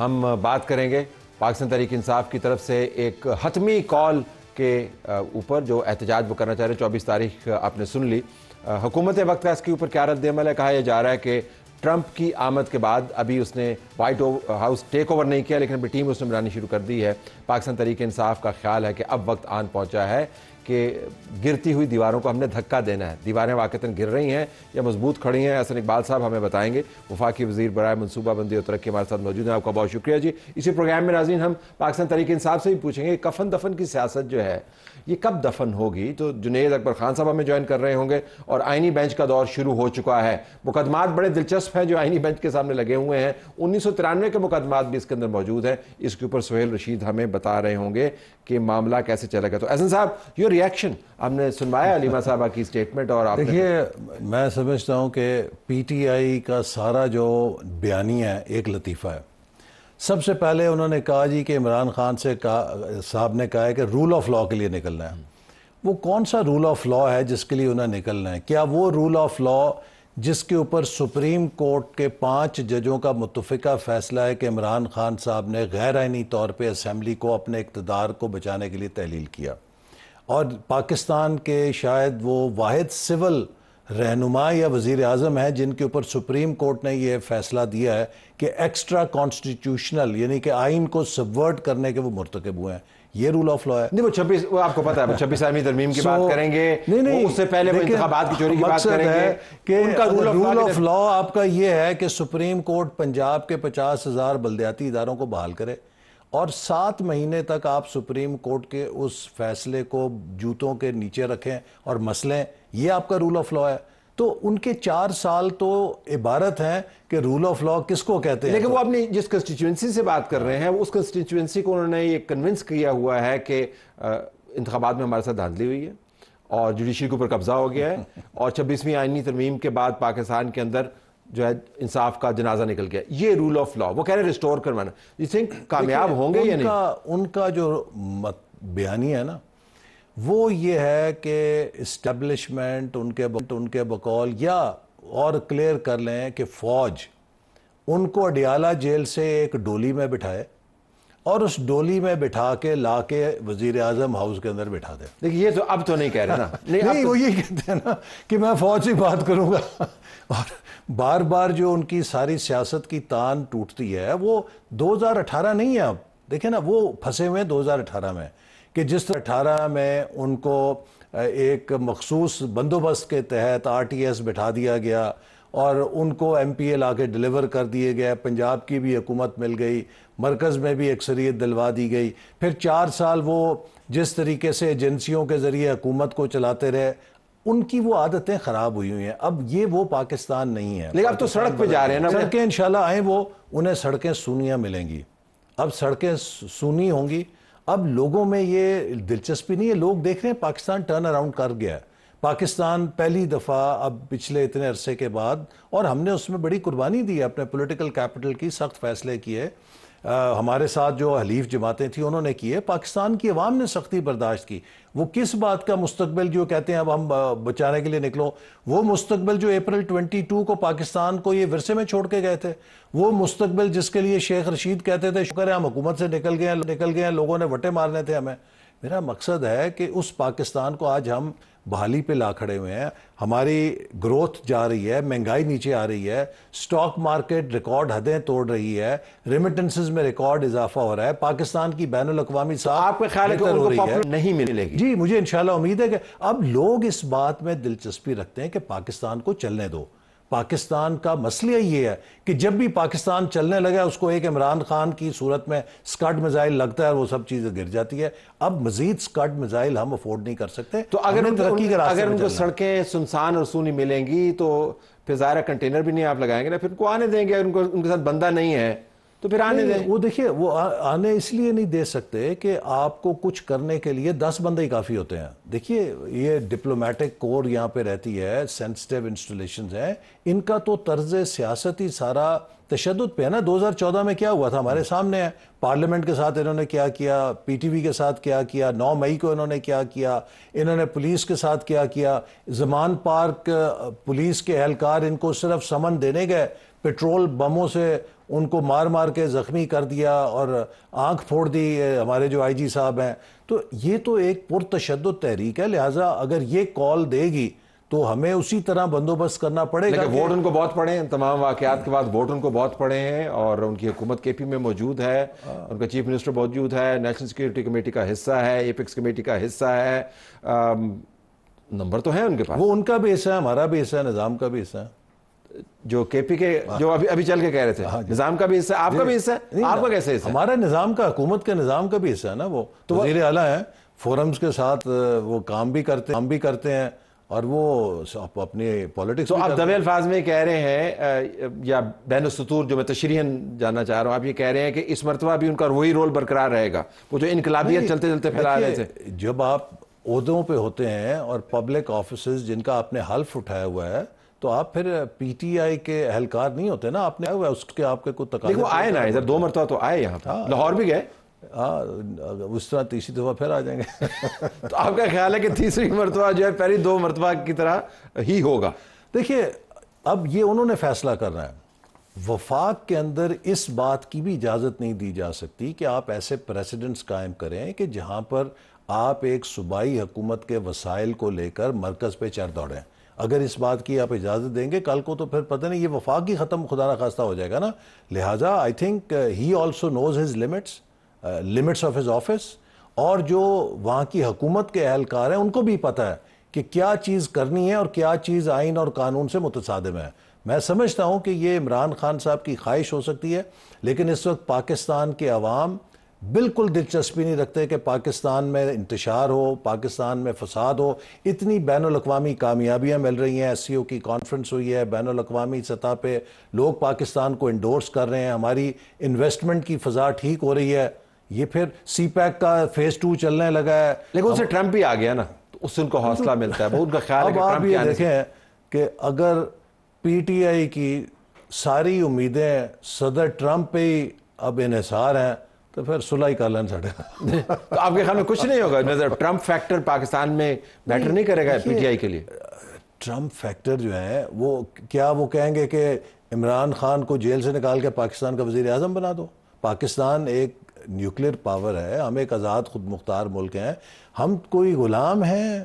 ہم بات کریں گے پاکستان تحریک انصاف کی طرف سے ایک حتمی کال کے اوپر جو احتجاج وہ کرنا چاہ رہے ہیں 24 تاریخ آپ نے سن لی. حکومت وقت کا اس کے اوپر کیا رد عمل ہے؟ کہا یہ جا رہا ہے کہ ٹرمپ کی آمد کے بعد ابھی اس نے وائٹ ہاؤس ٹیک اوور نہیں کیا لیکن ابھی ٹیم اس نے بنانی شروع کر دی ہے. پاکستان تحریک انصاف کا خیال ہے کہ اب وقت آن پہنچا ہے کہ گرتی ہوئی دیواروں کو ہم نے دھکا دینا ہے. دیواریں واقعتاً گر رہی ہیں یا مضبوط کھڑی ہیں؟ حسن اقبال صاحب ہمیں بتائیں گے. وفاقی وزیر برائے منصوبہ بندی اور ترقی ہمارے ساتھ موجود ہیں. آپ کا بہت شکریہ جی. اسی پروگرام میں ناظرین ہم پاکستان تحریک انصاف سے بھی پوچھیں گے کفن دفن کی سیاست جو ہے یہ کب دفن ہوگی. تو جنید اکبر خان صاحب ہمیں جوائن کر رہے ہوں گے اور آئینی بینچ کا دور شروع ہو چکا ہے. مقدمات بڑے دلچسپ ہیں جو آئینی بینچ کے سامنے لگے ہوئے ہیں. 1993 کے مقدمات بھی اس کے اندر موجود ہیں. اس کے اوپر سہیل رشید ہمیں بتا رہے ہوں گے کہ معاملہ کیسے چلے گا. تو احسن صاحب یور ریئیکشن، ہم نے سنوایا علیمہ صاحبہ کی سٹیٹمنٹ اور آپ دیکھیے میں سمجھتا ہوں کہ پی ٹی آئی کا سارا جو بیانیہ ہے ایک لطیفہ ہے. سب سے پہلے انہوں نے کہا جی کہ عمران خان صاحب نے کہا ہے کہ رول آف لاء کے لیے نکلنا ہے. وہ کون سا رول آف لاء ہے جس کے لیے انہیں نکلنا ہے؟ کیا وہ رول آف لاء جس کے اوپر سپریم کورٹ کے 5 ججوں کا متفقہ فیصلہ ہے کہ عمران خان صاحب نے غیر آئینی طور پہ اسمبلی کو اپنے اقتدار کو بچانے کے لیے تحلیل کیا اور پاکستان کے شاید وہ واحد سول رہنما یا وزیر اعظم ہیں جن کے اوپر سپریم کورٹ نے یہ فیصلہ دیا ہے کہ ایکسٹرا کانسٹیٹیوشنل یعنی کہ آئین کو سبورٹ کرنے کے وہ مرتکب ہوئے ہیں. یہ رول آف لاء ہے. نہیں وہ 26 وہ آپ کو پتا ہے 26 ترمیم کی بات کریں گے. نہیں اس سے پہلے وہ انتخابات کی چوری کی بات کریں گے کہ ان کا رول آف لاء آپ کا یہ ہے کہ سپریم کورٹ پنجاب کے 50,000 بلدیاتی اداروں کو بحال کرے اور 7 مہینے تک آپ سپریم کورٹ کے اس فیصلے کو جوتوں کے نیچے رکھیں اور مسلیں. یہ آپ کا رول آف لاء ہے. تو ان کے 4 سال تو عبارت ہیں کہ رول آف لاء کس کو کہتے ہیں. لیکن وہ اپنی جس کنسٹیچوئنسی سے بات کر رہے ہیں اس کنسٹیچوئنسی کو انہوں نے یہ کنونس کیا ہوا ہے کہ انتخابات میں ہمارے ساتھ دھاندلی ہوئی ہے اور جوڈیشری کے اوپر قبضہ ہو گیا ہے اور 26ویں آئینی ترمیم کے بعد پاکستان کے اندر جو ہے انصاف کا جنازہ نکل گیا. یہ رول آف لاء وہ کہہ رہے ریسٹور کروانا. یو تھنک کامیاب ہوں گے یا نہیں؟ ان کا جو بیانی ہے نا وہ یہ ہے کہ اسٹیبلشمنٹ ان کے بقول یا اور کلیئر کر لیں کہ فوج ان کو اڈیالہ جیل سے ایک ڈولی میں بٹھائے اور اس ڈولی میں بٹھا کے لا کے وزیر اعظم ہاؤس کے اندر بٹھا دے. دیکھیے یہ تو اب تو نہیں کہہ رہے نا. نہیں وہ یہ کہتے ہیں نا کہ میں فوج سے بات کروں گا اور بار بار جو ان کی ساری سیاست کی تان ٹوٹتی ہے وہ 2018 نہیں ہے. اب دیکھیں نا وہ پھنسے ہوئے 2018 میں کہ جس طرح 18 میں ان کو ایک مخصوص بندوبست کے تحت RTS بٹھا دیا گیا اور ان کو MPA لا کے ڈیلیور کر دیے گئے. پنجاب کی بھی حکومت مل گئی، مرکز میں بھی اکثریت دلوا دی گئی. پھر 4 سال وہ جس طریقے سے ایجنسیوں کے ذریعے حکومت کو چلاتے رہے ان کی وہ عادتیں خراب ہوئی ہوئی ہیں. اب یہ وہ پاکستان نہیں ہے. لیکن اب تو سڑک پہ جا رہے ہیں نا. سڑکیں انشاءاللہ آئیں وہ انہیں سڑکیں سونیاں ملیں گی. اب سڑکیں سونی ہوں گی. اب لوگوں میں یہ دلچسپی نہیں ہے. لوگ دیکھ رہے ہیں پاکستان ٹرن اراؤنڈ کر گیا ہے. پاکستان پہلی دفعہ اب پچھلے اتنے عرصے کے بعد اور ہم نے اس میں بڑی قربانی دی ہے اپنے پولیٹیکل کیپٹل کی. سخت فیصلے کیے ہمارے ساتھ جو حلیف جماعتیں تھیں انہوں نے کیے. پاکستان کی عوام نے سختی برداشت کی. وہ کس بات کا مستقبل جو کہتے ہیں اب ہم بچانے کے لیے نکلو، وہ مستقبل جو اپریل 22 کو پاکستان کو یہ ورثے میں چھوڑ کے گئے تھے، وہ مستقبل جس کے لیے شیخ رشید کہتے تھے شکر ہے ہم حکومت سے نکل گئے ہیں لوگوں نے وٹے مارنے تھے ہمیں. میرا مقصد ہے کہ اس پاکستان کو آج ہم بحالی پہ لا کھڑے ہوئے ہیں. ہماری گروتھ جا رہی ہے، مہنگائی نیچے آ رہی ہے، سٹاک مارکیٹ ریکارڈ حدیں توڑ رہی ہے، ریمیٹنسز میں ریکارڈ اضافہ ہو رہا ہے. پاکستان کی بین الاقوامی آپ کے خیال ہے کہ ان کو پاپولر نہیں ملے گی؟ جی مجھے انشاءاللہ امید ہے کہ اب لوگ اس بات میں دلچسپی رکھتے ہیں کہ پاکستان کو چلنے دو. پاکستان کا مسئلہ یہ ہے کہ جب بھی پاکستان چلنے لگا اس کو ایک عمران خان کی صورت میں سکڈ میزائل لگتا ہے اور وہ سب چیزیں گر جاتی ہے. اب مزید سکڈ میزائل ہم افورڈ نہیں کر سکتے. تو اگر ان کو سڑکیں سنسان اور سونی ملیں گی تو پھر ظاہر کنٹینر بھی نہیں آپ لگائیں گے نا، پھر ان کو آنے دیں گے. اگر ان کے ساتھ بندہ نہیں ہے تو پھر آنے دیں. وہ دیکھیے وہ آنے اس لیے نہیں دے سکتے کہ آپ کو کچھ کرنے کے لیے 10 بندے ہی کافی ہوتے ہیں. دیکھیے یہ ڈپلومیٹک کور یہاں پہ رہتی ہے، سینسٹیو انسٹالیشنز ہیں، ان کا تو طرز سیاست ہی سارا تشدد پہ ہے نا. 2014 میں کیا ہوا تھا ہمارے سامنے ہے. پارلیمنٹ کے ساتھ انہوں نے کیا کیا، PTV کے ساتھ کیا کیا، 9 مئی کو انہوں نے کیا کیا، انہوں نے پولیس کے ساتھ کیا کیا. زمان پارک پولیس کے اہلکار ان کو صرف سمن دینے گئے، پیٹرول بموں سے ان کو مار مار کے زخمی کر دیا اور آنکھ پھوڑ دی ہمارے جو آئی جی صاحب ہیں. تو یہ تو ایک پرتشدد تحریک ہے, لہٰذا اگر یہ کال دے گی تو ہمیں اسی طرح بندوبست کرنا پڑے گا. لیکن ووٹ ان کو بہت پڑے ہیں, تمام واقعات کے بعد ووٹ ان کو بہت پڑے ہیں, اور ان کی حکومت کے پی میں موجود ہے, ان کا چیف منسٹر موجود ہے, نیشنل سیکورٹی کمیٹی کا حصہ ہے, ایپیکس کمیٹی کا حصہ ہے, نمبر تو ہے ان کے پاس. وہ ان کا بھی حصہ ہے, ہمارا بھی حصہ ہے, نظام کا بھی حصہ ہے. جو کے پی کے جو ابھی چل کے کہہ رہے تھے نظام کا بھی حصہ ہے, آپ کا بھی حصہ ہے, آپ کا کیسے حصہ ہے؟ ہمارا نظام کا, حکومت کے نظام کا بھی حصہ ہے نا. وہ تو وزیر اعلیٰ ہیں, فورمز کے ساتھ وہ کام بھی کرتے ہیں اور وہ اپنی پولیٹکس. تو آپ دبے الفاظ میں کہہ رہے ہیں, یا بین السطور جو میں تشریحاً جاننا چاہ رہا ہوں, آپ یہ کہہ رہے ہیں کہ اس مرتبہ بھی ان کا وہی رول برقرار رہے گا, وہ جو انقلابیت چلتے چلتے پھیلا رہے تھے. جب آپ عہدوں پہ ہوتے ہیں اور پبلک آفیسز جن کا آپ نے حلف اٹھایا ہوا ہے, تو آپ پھر پی ٹی آئی کے اہلکار نہیں ہوتے نا. آپ نے اس کے آپ کے کوئی تقاضے. لیکن وہ آئے نا ادھر 2 مرتبہ تو آئے, یہاں پہ لاہور بھی گئے. اس طرح تیسری دفعہ پھر آ جائیں گے. تو آپ کا خیال ہے کہ تیسری مرتبہ جو ہے پہلی 2 مرتبہ کی طرح ہی ہوگا؟ دیکھیے, اب یہ انہوں نے فیصلہ کرنا ہے. وفاق کے اندر اس بات کی بھی اجازت نہیں دی جا سکتی کہ آپ ایسے پریسیڈنٹس قائم کریں کہ جہاں پر آپ ایک صوبائی حکومت کے وسائل کو لے کر مرکز پہ چڑھ دوڑیں. اگر اس بات کی آپ اجازت دیں گے, کل کو تو پھر پتہ نہیں یہ وفاق ہی ختم خدا نخواستہ ہو جائے گا نا. لہٰذا I think he also knows his limits of his office, اور جو وہاں کی حکومت کے اہلکار ہیں ان کو بھی پتہ ہے کہ کیا چیز کرنی ہے اور کیا چیز آئین اور قانون سے متصادم ہے. میں سمجھتا ہوں کہ یہ عمران خان صاحب کی خواہش ہو سکتی ہے, لیکن اس وقت پاکستان کے عوام بالکل دلچسپی نہیں رکھتے کہ پاکستان میں انتشار ہو, پاکستان میں فساد ہو. اتنی بین الاقوامی کامیابیاں مل رہی ہیں, ایس سی او کی کانفرنس ہوئی ہے, بین الاقوامی سطح پہ لوگ پاکستان کو انڈورس کر رہے ہیں, ہماری انویسٹمنٹ کی فضا ٹھیک ہو رہی ہے. یہ پھر سی پیک کا فیز 2 چلنے لگا ہے. لیکن اس سے ٹرمپ بھی آ گیا نا, تو اس سے ان کو حوصلہ ملتا ہے. بہت کا خیال ہے کہ اب آپ ٹرمپ یہ دیکھیں کہ اگر پی ٹی آئی کی ساری امیدیں صدر ٹرمپ پہ ہی اب انحصار ہیں, تو پھر صلح ہی کر لیں ساڑھے. تو آپ کے خیال میں کچھ نہیں ہوگا؟ ٹرمپ فیکٹر پاکستان میں میٹر نہیں کرے گا پی ٹی آئی کے لیے؟ ٹرمپ فیکٹر جو ہے وہ کیا وہ کہیں گے کہ عمران خان کو جیل سے نکال کے پاکستان کا وزیر اعظم بنا دو؟ پاکستان ایک نیوکلیر پاور ہے, ہم ایک آزاد خود مختار ملک ہیں, ہم کوئی غلام ہیں؟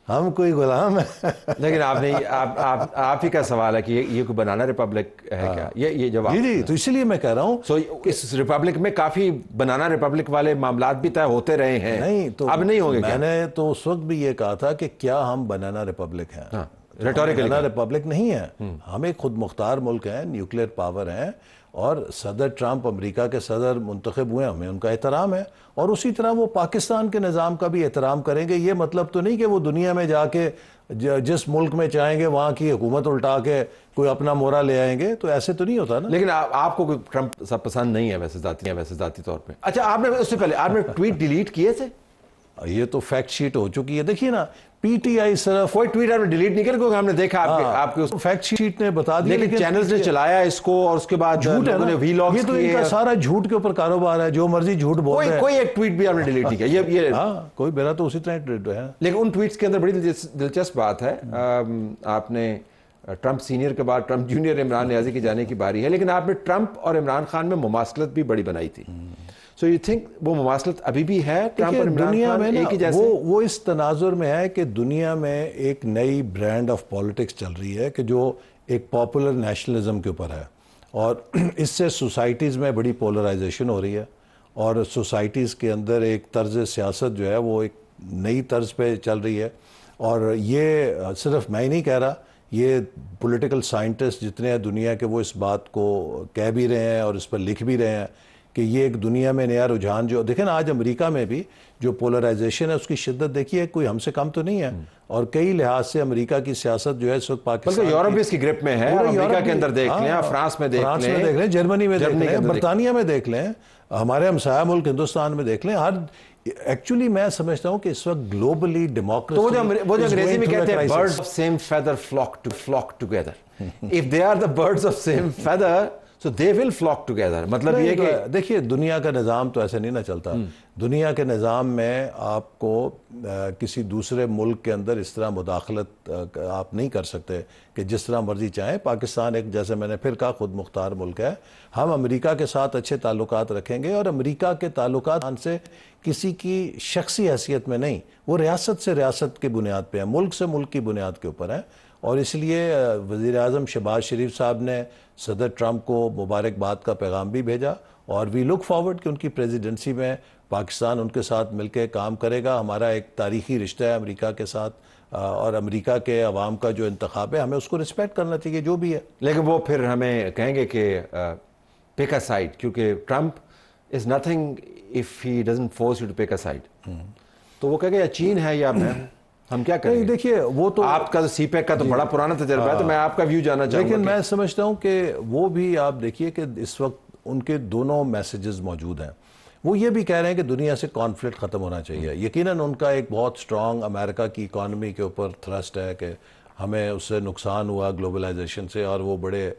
ہم کوئی غلام ہیں؟ لیکن آپ ہی کا سوال ہے کہ یہ کوئی بنانا ریپبلک ہے کیا؟ یہ جواب. جی, تو اسی لیے میں کہہ رہا ہوں اس ریپبلک میں کافی بنانا ریپبلک والے معاملات بھی طے ہوتے رہے ہیں. نہیں تو اب نہیں ہوں گے. میں نے تو اس وقت بھی یہ کہا تھا کہ کیا ہم بنانا ریپبلک ہیں؟ ریٹوریکلی بنانا ریپبلک نہیں ہے. ہم ایک خود مختار ملک ہیں, نیوکلیر پاور ہیں, اور صدر ٹرمپ امریکہ کے صدر منتخب ہوئے, ہمیں ان کا احترام ہے, اور اسی طرح وہ پاکستان کے نظام کا بھی احترام کریں گے. یہ مطلب تو نہیں کہ وہ دنیا میں جا کے جس ملک میں چاہیں گے وہاں کی حکومت الٹا کے کوئی اپنا مورا لے آئیں گے, تو ایسے تو نہیں ہوتا نا. لیکن آپ کو کوئی ٹرمپ سب پسند نہیں ہے ویسے ذاتی طور پہ. اچھا, آپ نے اس سے پہلے آپ نے ٹویٹ ڈیلیٹ کیے تھے؟ یہ تو فیکٹ شیٹ ہو چکی ہے. دیکھیے نا, پی ٹی آئی صرف کوئی ٹویٹ آپ نے ڈیلیٹ نہیں کیا کیونکہ ہم نے دیکھا آپ کے فیکٹ شیٹ نے بتا دیا, لیکن چینلز نے چلایا اس کو, اور اس کے بعد جھوٹ ہے نا. وی لاگز یہ تو ان کا سارا جھوٹ کے اوپر کاروبار ہے, جو مرضی جھوٹ بول رہے ہیں. کوئی ایک ٹویٹ بھی آپ نے ڈیلیٹ نہیں کیا؟ یہ کوئی میرا تو اسی طرح ٹویٹ ہے. لیکن ان ٹویٹس کے اندر بڑی دلچسپ بات ہے, آپ نے ٹرمپ سینئر کے بعد ٹرمپ جونیئر عمران نیازی کی جانے کی باری ہے, لیکن آپ نے ٹرمپ اور عمران خان میں مماثلت بھی بڑی بنائی تھی. سو یو تھنک وہ مماثلت ابھی بھی ہے ٹرمپ اور عمران دنیا میں ایک ہی جیسے؟ وہ اس تناظر میں ہے کہ دنیا میں ایک نئی برانڈ آف پالیٹکس چل رہی ہے کہ جو ایک پاپولر نیشنلزم کے اوپر ہے, اور اس سے سوسائٹیز میں بڑی پولرائزیشن ہو رہی ہے, اور سوسائٹیز کے اندر ایک طرز سیاست جو ہے وہ ایک نئی طرز پہ چل رہی ہے. اور یہ صرف میں ہی نہیں کہہ رہا, یہ پولیٹیکل سائنٹسٹ جتنے ہیں دنیا کے وہ اس بات کو کہہ بھی رہے ہیں اور اس پر لکھ بھی رہے ہیں کہ یہ ایک دنیا میں نیا رجحان جو دیکھیں نا, آج امریکہ میں بھی جو پولرائزیشن ہے اس کی شدت دیکھیے کوئی ہم سے کم تو نہیں ہے, اور کئی لحاظ سے امریکہ کی سیاست جو ہے اس وقت پاکستان بلکہ یورپ بھی اس کی گرپ میں ہے, امریکہ کے اندر دیکھ لیں, فرانس میں دیکھ لیں, جرمنی میں دیکھ لیں, برطانیہ میں دیکھ لیں, ہمارے ہمسایہ ملک ہندوستان میں دیکھ لیں. ایکچولی میں سمجھتا ہوں کہ اس وقت گلوبلی ڈیموکریسی, وہ جو انگریزی میں کہتے ہیں birds of same feather flock together. If they are the birds of same feather, So they will flock together. مطلب یہ کہ دیکھیے دنیا کا نظام تو ایسے نہیں نہ چلتا. دنیا کے نظام میں آپ کو کسی دوسرے ملک کے اندر اس طرح مداخلت آپ نہیں کر سکتے کہ جس طرح مرضی چاہیں. پاکستان ایک, جیسے میں نے پھر کہا, خود مختار ملک ہے. ہم امریکہ کے ساتھ اچھے تعلقات رکھیں گے, اور امریکہ کے تعلقات سے کسی کی شخصی حیثیت میں نہیں, وہ ریاست سے ریاست کی بنیاد پہ ہیں, ملک سے ملک کی بنیاد کے اوپر ہیں. اور اس لیے وزیر اعظم شہباز شریف صاحب نے صدر ٹرمپ کو مبارکباد کا پیغام بھی بھیجا, اور وی لک فارورڈ کہ ان کی پریزیڈنسی میں پاکستان ان کے ساتھ مل کے کام کرے گا. ہمارا ایک تاریخی رشتہ ہے امریکہ کے ساتھ, اور امریکہ کے عوام کا جو انتخاب ہے ہمیں اس کو رسپیکٹ کرنا چاہیے جو بھی ہے. لیکن وہ پھر ہمیں کہیں گے کہ پک اے سائڈ, کیونکہ Trump is nothing of he doesn't force you to pick a side. تو وہ کہیں گے یا چین ہے یا میں, ہم کیا کریں گے؟ دیکھیے وہ تو آپ کا سی پیک کا تو بڑا پرانا تجربہ ہے, تو میں آپ کا ویو جاننا چاہوں گا. لیکن میں سمجھتا ہوں کہ وہ بھی آپ دیکھیے کہ اس وقت ان کے دونوں میسیجز موجود ہیں. وہ یہ بھی کہہ رہے ہیں کہ دنیا سے کانفلکٹ ختم ہونا چاہیے. یقیناً ان کا ایک بہت سٹرونگ امریکہ کی اکانومی کے اوپر تھرسٹ ہے کہ ہمیں اس سے نقصان ہوا گلوبلائزیشن سے, اور وہ بڑے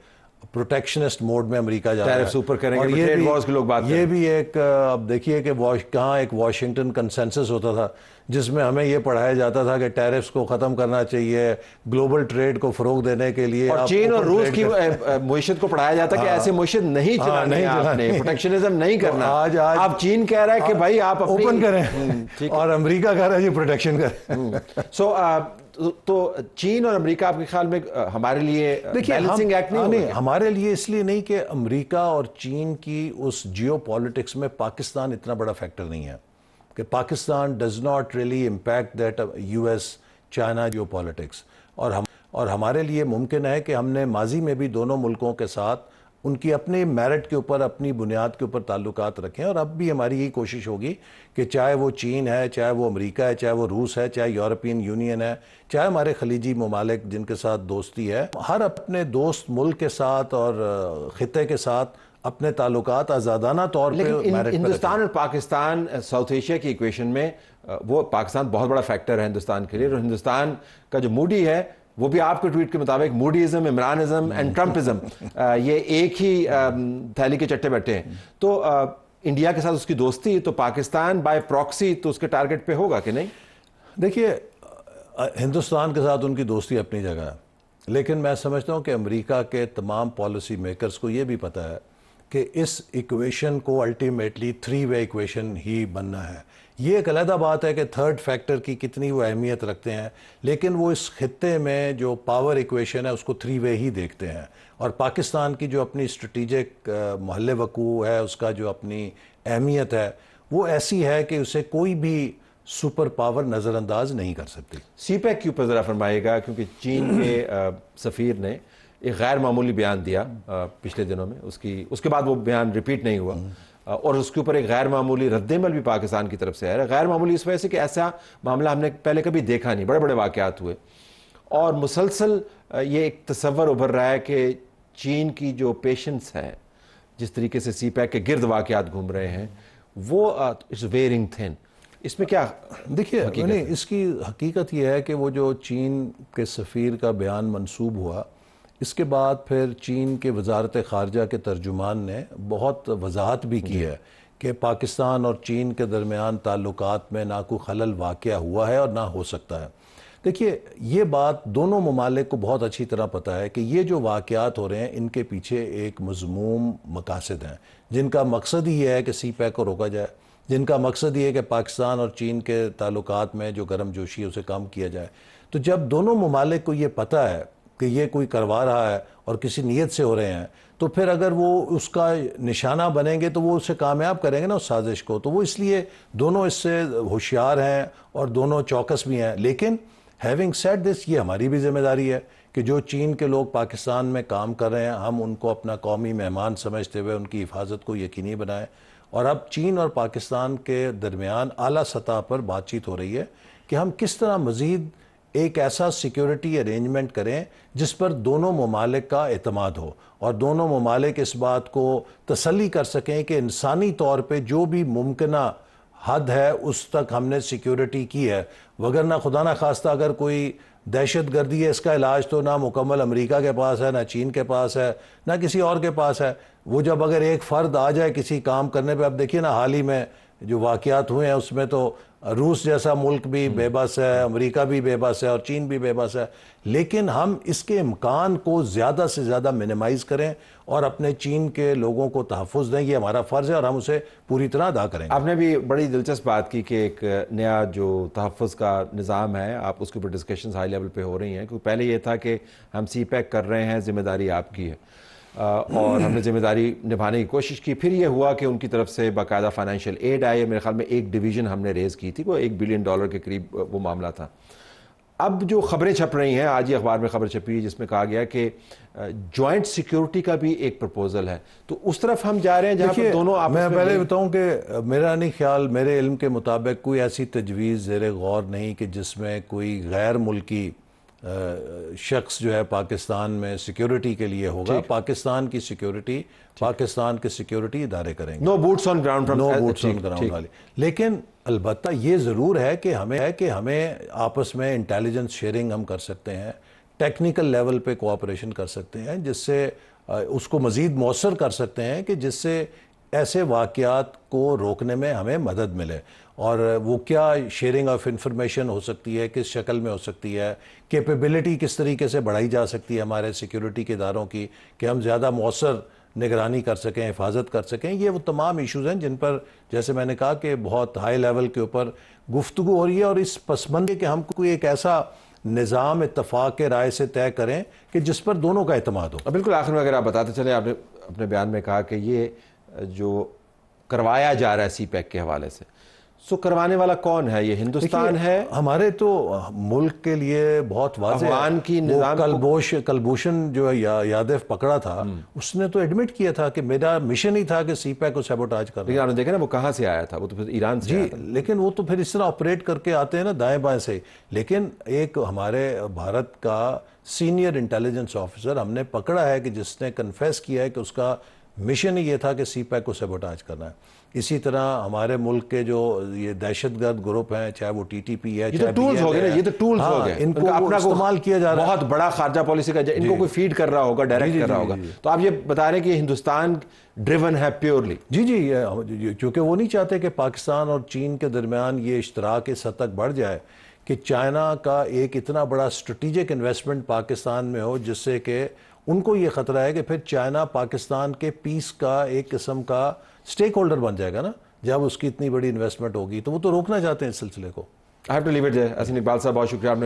پروٹیکشنسٹ موڈ میں امریکہ جا رہا ہے. ٹیرفز اوپر کریں گے, ٹریڈ وارز کی لوگ بات کریں. یہ بھی ایک, اب دیکھیے کہ کہاں ایک واشنگٹن کنسنسس ہوتا تھا جس میں ہمیں یہ پڑھایا جاتا تھا کہ ٹیرفز کو ختم کرنا چاہیے گلوبل ٹریڈ کو فروغ دینے کے لیے, اور چین اور روس کی معیشت کو پڑھایا جاتا کہ ایسے معیشت نہیں چلانی, آپ نے پروٹیکشنزم نہیں کرنا. آج آپ چین کہہ رہا ہے کہ بھائی آپ اوپن کریں, اور امریکہ کہہ رہا ہے جی پروٹیکشن کریں. سو تو چین اور امریکہ آپ کے خیال میں ہمارے لیے بیلنسنگ ایکٹ نہیں؟ ہمارے لیے اس لیے نہیں کہ امریکہ اور چین کی اس جیو پالیٹکس میں پاکستان اتنا بڑا فیکٹر نہیں ہے, کہ Pakistan does not really impact that U S China geopolitics. اور ہمارے لیے ممکن ہے کہ ہم نے ماضی میں بھی دونوں ملکوں کے ساتھ ان کی اپنے میرٹ کے اوپر, اپنی بنیاد کے اوپر تعلقات رکھیں, اور اب بھی ہماری یہی کوشش ہوگی کہ چاہے وہ چین ہے, چاہے وہ امریکہ ہے, چاہے وہ روس ہے, چاہے یورپین یونین ہے, چاہے ہمارے خلیجی ممالک جن کے ساتھ دوستی ہے, ہر اپنے دوست ملک کے ساتھ اور خطے کے ساتھ اپنے تعلقات آزادانہ طور پہ. لیکن ہندوستان اور پاکستان ساؤتھ ایشیا کی ایکویشن میں وہ پاکستان بہت بڑا فیکٹر ہے ہندوستان کے لیے, اور ہندوستان کا جو موڈی ہے وہ بھی آپ کے ٹویٹ کے مطابق موڈیزم, عمرانزم اینڈ ٹرمپزم, یہ ایک ہی تھیلی کے چٹے بیٹھے ہیں. تو انڈیا کے ساتھ اس کی دوستی, تو پاکستان بائی پراکسی تو اس کے ٹارگٹ پہ ہوگا کہ نہیں؟ دیکھیے ہندوستان کے ساتھ ان کی دوستی اپنی جگہ ہے, لیکن میں سمجھتا ہوں کہ امریکہ کے تمام پالیسی میکرز کو یہ بھی پتہ ہے کہ اس ایکویشن کو الٹیمیٹلی 3 وے ایکویشن ہی بننا ہے. یہ ایک علیحدہ بات ہے کہ تھرڈ فیکٹر کی کتنی وہ اہمیت رکھتے ہیں, لیکن وہ اس خطے میں جو پاور ایکویشن ہے اس کو 3 وے ہی دیکھتے ہیں. اور پاکستان کی جو اپنی اسٹریٹجک محل وقوع ہے, اس کا جو اپنی اہمیت ہے, وہ ایسی ہے کہ اسے کوئی بھی سپر پاور نظر انداز نہیں کر سکتی. سی پیک کے اوپر ذرا فرمائے گا, کیونکہ چین کے سفیر نے ایک غیر معمولی بیان دیا پچھلے دنوں میں, اس کے بعد وہ بیان ریپیٹ نہیں ہوا, اور اس کے اوپر ایک غیر معمولی رد عمل بھی پاکستان کی طرف سے آیا. غیر معمولی اس وجہ سے کہ ایسا معاملہ ہم نے پہلے کبھی دیکھا نہیں, بڑے بڑے واقعات ہوئے, اور مسلسل یہ ایک تصور ابھر رہا ہے کہ چین کی جو پیشنس ہے, جس طریقے سے سی پیک کے گرد واقعات گھوم رہے ہیں, وہ اٹس ویئرنگ تھن. اس میں کیا دیکھیے, اس کی حقیقت یہ ہے کہ وہ جو چین کے سفیر کا بیان منسوب ہوا, اس کے بعد پھر چین کے وزارت خارجہ کے ترجمان نے بہت وضاحت بھی کی ہے کہ پاکستان اور چین کے درمیان تعلقات میں نہ کوئی خلل واقع ہوا ہے اور نہ ہو سکتا ہے. دیکھیے یہ بات دونوں ممالک کو بہت اچھی طرح پتہ ہے کہ یہ جو واقعات ہو رہے ہیں ان کے پیچھے ایک مذموم مقاصد ہیں, جن کا مقصد ہی ہے کہ سی پیک کو روکا جائے, جن کا مقصد یہ ہے کہ پاکستان اور چین کے تعلقات میں جو گرم جوشی ہے اسے کم کیا جائے. تو جب دونوں ممالک کو یہ پتہ ہے کہ یہ کوئی کروا رہا ہے اور کسی نیت سے ہو رہے ہیں, تو پھر اگر وہ اس کا نشانہ بنیں گے تو وہ اسے کامیاب کریں گے نا اس سازش کو. تو وہ اس لیے دونوں اس سے ہوشیار ہیں اور دونوں چوکس بھی ہیں. لیکن ہیونگ سیڈ دس, یہ ہماری بھی ذمہ داری ہے کہ جو چین کے لوگ پاکستان میں کام کر رہے ہیں, ہم ان کو اپنا قومی مہمان سمجھتے ہوئے ان کی حفاظت کو یقینی بنائیں. اور اب چین اور پاکستان کے درمیان اعلیٰ سطح پر بات چیت ہو رہی ہے کہ ہم کس طرح مزید ایک ایسا سیکیورٹی ارینجمنٹ کریں جس پر دونوں ممالک کا اعتماد ہو, اور دونوں ممالک اس بات کو تسلی کر سکیں کہ انسانی طور پہ جو بھی ممکنہ حد ہے اس تک ہم نے سیکیورٹی کی ہے, وگرنہ خدا نہ خواستہ اگر کوئی دہشت گردی ہے، اس کا علاج تو نہ مکمل امریکہ کے پاس ہے، نہ چین کے پاس ہے، نہ کسی اور کے پاس ہے۔ وہ جب اگر ایک فرد آ جائے کسی کام کرنے پہ، اب دیکھیے نا حال ہی میں جو واقعات ہوئے ہیں اس میں تو روس جیسا ملک بھی بے بس ہے، امریکہ بھی بے بس ہے اور چین بھی بے بس ہے، لیکن ہم اس کے امکان کو زیادہ سے زیادہ منیمائز کریں اور اپنے چین کے لوگوں کو تحفظ دیں، یہ ہمارا فرض ہے اور ہم اسے پوری طرح ادا کریں گے۔ آپ نے بھی بڑی دلچسپ بات کی کہ ایک نیا جو تحفظ کا نظام ہے، آپ اس کے اوپر ڈسکشنز ہائی لیول پہ ہو رہی ہیں، کیونکہ پہلے یہ تھا کہ ہم سی پیک کر رہے ہیں، ذمہ داری آپ کی ہے، اور ہم نے ذمہ داری نبھانے کی کوشش کی۔ پھر یہ ہوا کہ ان کی طرف سے باقاعدہ فائنینشیل ایڈ آئی، میرے خیال میں ایک ڈویژن ہم نے ریز کی تھی، وہ $1 بلین کے قریب وہ معاملہ تھا۔ اب جو خبریں چھپ رہی ہیں، آج ہی اخبار میں خبر چھپی ہے جس میں کہا گیا کہ جوائنٹ سیکیورٹی کا بھی ایک پرپوزل ہے، تو اس طرف ہم جا رہے ہیں جہاں پر دونوں آپس میں میں پہلے بتاؤں کہ میرا نہیں خیال، میرے علم کے مطابق کوئی ایسی تجویز زیر غور نہیں کہ جس میں کوئی غیر ملکی شخص جو ہے پاکستان میں سیکیورٹی کے لیے ہوگا۔ پاکستان کی سیکیورٹی پاکستان کے سیکیورٹی ادارے کریں گے، no boots on ground, no boots on ground والی۔ لیکن البتہ یہ ضرور ہے کہ ہمیں آپس میں انٹیلیجنس شیئرنگ ہم کر سکتے ہیں، ٹیکنیکل لیول پہ کوآپریشن کر سکتے ہیں، جس سے اس کو مزید مؤثر کر سکتے ہیں کہ جس سے ایسے واقعات کو روکنے میں ہمیں مدد ملے۔ اور وہ کیا شیئرنگ آف انفارمیشن ہو سکتی ہے، کس شکل میں ہو سکتی ہے، کیپیبلٹی کس طریقے سے بڑھائی جا سکتی ہے ہمارے سیکیورٹی کے اداروں کی کہ ہم زیادہ مؤثر نگرانی کر سکیں، حفاظت کر سکیں۔ یہ وہ تمام ایشوز ہیں جن پر جیسے میں نے کہا کہ بہت ہائی لیول کے اوپر گفتگو ہو رہی ہے، اور اس پس منظر کہ ہم کوئی ایک ایسا نظام اتفاق کے رائے سے طے کریں کہ جس پر دونوں کا اعتماد ہو۔ بالکل آخر میں اگر آپ بتاتے چلیں، آپ نے اپنے بیان میں کہا کہ یہ جو کروایا جا رہا ہے سی پیک کے حوالے سے، سو کروانے والا کون ہے؟ یہ ہندوستان ہے؟ ہمارے تو ملک کے لیے بہت واضح افغان کی نظام کلبھوشن جو یادیو پکڑا تھا، اس نے تو ایڈمٹ کیا تھا کہ میرا مشن ہی تھا کہ سی پیک کو سیبوٹاج کرنا۔ لیکن آپ نے دیکھا نا وہ کہاں سے آیا تھا، وہ تو پھر ایران سے آیا تھا۔ لیکن وہ تو پھر اس طرح آپریٹ کر کے آتے ہیں نا دائیں بائیں سے۔ لیکن ایک ہمارے بھارت کا سینئر انٹیلیجنس آفیسر ہم نے پکڑا ہے کہ جس نے کنفیس کیا ہے کہ اس کا مشن ہی یہ تھا کہ سی پیک کو سیبوٹاج کرنا ہے۔ اسی طرح ہمارے ملک کے جو یہ دہشت گرد گروپ ہیں، چاہے وہ ٹی ٹی پی ہے، یہ تو ٹولز ہو گئے نا، یہ تو ٹولز ہو گئے، ان کو اپنا استعمال کیا جا رہا ہے، بہت بڑا خارجہ پالیسی کا، ان کو کوئی فیڈ کر رہا ہوگا، ڈائریکٹ کر رہا ہوگا۔ تو آپ یہ بتا رہے ہیں کہ یہ ہندوستان ڈریون ہے پیورلی؟ جی کیونکہ وہ نہیں چاہتے کہ پاکستان اور چین کے درمیان یہ اشتراک اس حد تک بڑھ جائے کہ چائنا کا ایک اتنا بڑا اسٹریٹجک انویسٹمنٹ پاکستان میں ہو، جس سے کہ ان کو یہ خطرہ ہے کہ پھر چائنا پاکستان کے پیس کا ایک قسم کا سٹیک ہولڈر بن جائے گا نا، جب اس کی اتنی بڑی انویسٹمنٹ ہوگی، تو وہ تو روکنا چاہتے ہیں اس سلسلے کو۔ I have to leave it there۔ حسین اقبال صاحب، بہت شکریہ آپ نے